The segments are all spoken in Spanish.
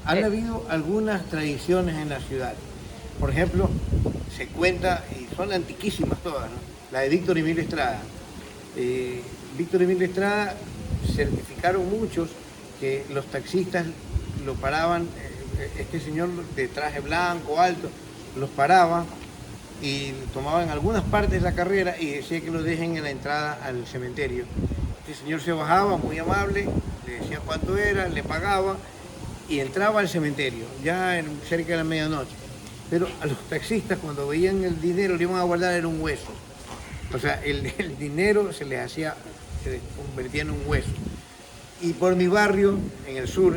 Han habido algunas tradiciones en la ciudad. Por ejemplo, se cuenta, y son antiquísimas todas, ¿no? La de Víctor Emilio Estrada. Víctor Emilio Estrada certificaron muchos que los taxistas lo paraban, este señor de traje blanco, alto, los paraba y tomaba en algunas partes de la carrera y decía que lo dejen en la entrada al cementerio. Este señor se bajaba, muy amable, le decía cuánto era, le pagaba y entraba al cementerio, ya cerca de la medianoche. Pero a los taxistas, cuando veían el dinero, le iban a guardar, era un hueso. O sea, el dinero se les hacía, se convertía en un hueso. Y por mi barrio, en el sur,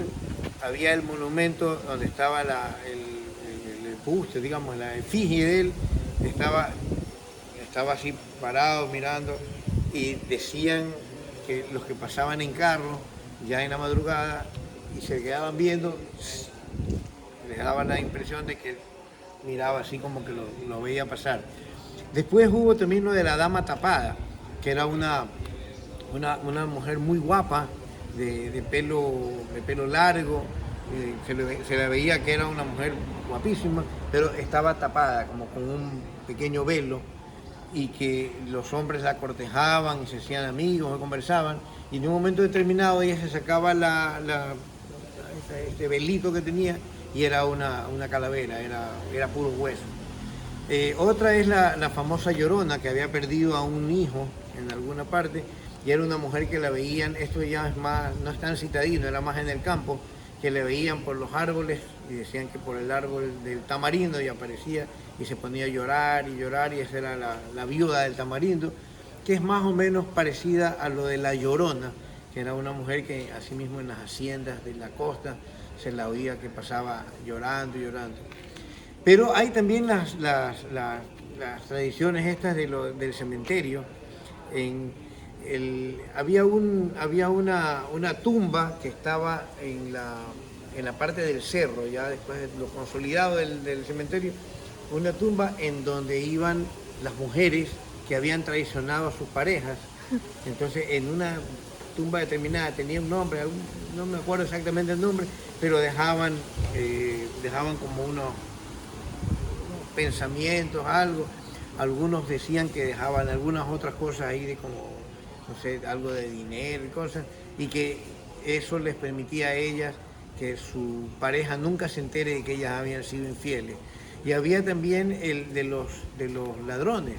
había el monumento donde estaba el buste, digamos, la efigie de él, estaba así parado mirando y decían que los que pasaban en carro, ya en la madrugada, y se quedaban viendo, les daba la impresión de que miraba así como que lo veía pasar. Después hubo también lo de la dama tapada, que era una mujer muy guapa, de pelo largo, se la veía que era una mujer guapísima, pero estaba tapada como con un pequeño velo, y que los hombres la cortejaban y se hacían amigos, conversaban, y en un momento determinado ella se sacaba este velito que tenía y era una calavera, era puro hueso. Otra es la famosa Llorona, que había perdido a un hijo en alguna parte, y era una mujer que la veían, esto ya es más, no es tan citadino, era más en el campo, que le veían por los árboles y decían que por el árbol del tamarindo, y aparecía y se ponía a llorar, y esa era la viuda del tamarindo, que es más o menos parecida a lo de la Llorona, que era una mujer que asimismo en las haciendas de la costa se la oía que pasaba llorando y llorando. Pero hay también las tradiciones estas del cementerio. Había una tumba que estaba en la parte del cerro, ya después de lo consolidado del cementerio, una tumba en donde iban las mujeres que habían traicionado a sus parejas. Entonces, en una tumba determinada tenía un nombre, no me acuerdo exactamente el nombre, pero dejaban como unos pensamientos, algo. Algunos decían que dejaban algunas otras cosas ahí de como, no sé, algo de dinero y cosas, y que eso les permitía a ellas que su pareja nunca se entere de que ellas habían sido infieles. Y había también el de los ladrones,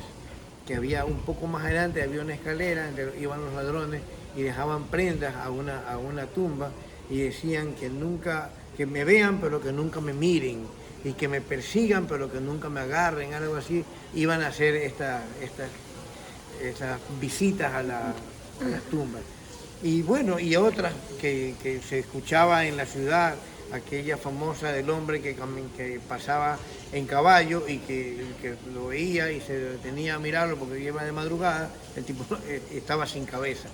que había un poco más adelante, había una escalera donde iban los ladrones y dejaban prendas a una tumba y decían que me vean pero que nunca me miren, y que me persigan pero que nunca me agarren, algo así. Iban a hacer estas visitas a las tumbas. Y bueno, y otras que se escuchaba en la ciudad, aquella famosa del hombre que pasaba en caballo y que lo veía y se detenía a mirarlo porque iba de madrugada, el tipo estaba sin cabeza.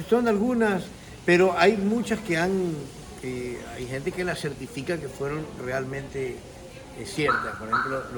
Son algunas, pero hay muchas hay gente que las certifica que fueron realmente ciertas. Por ejemplo,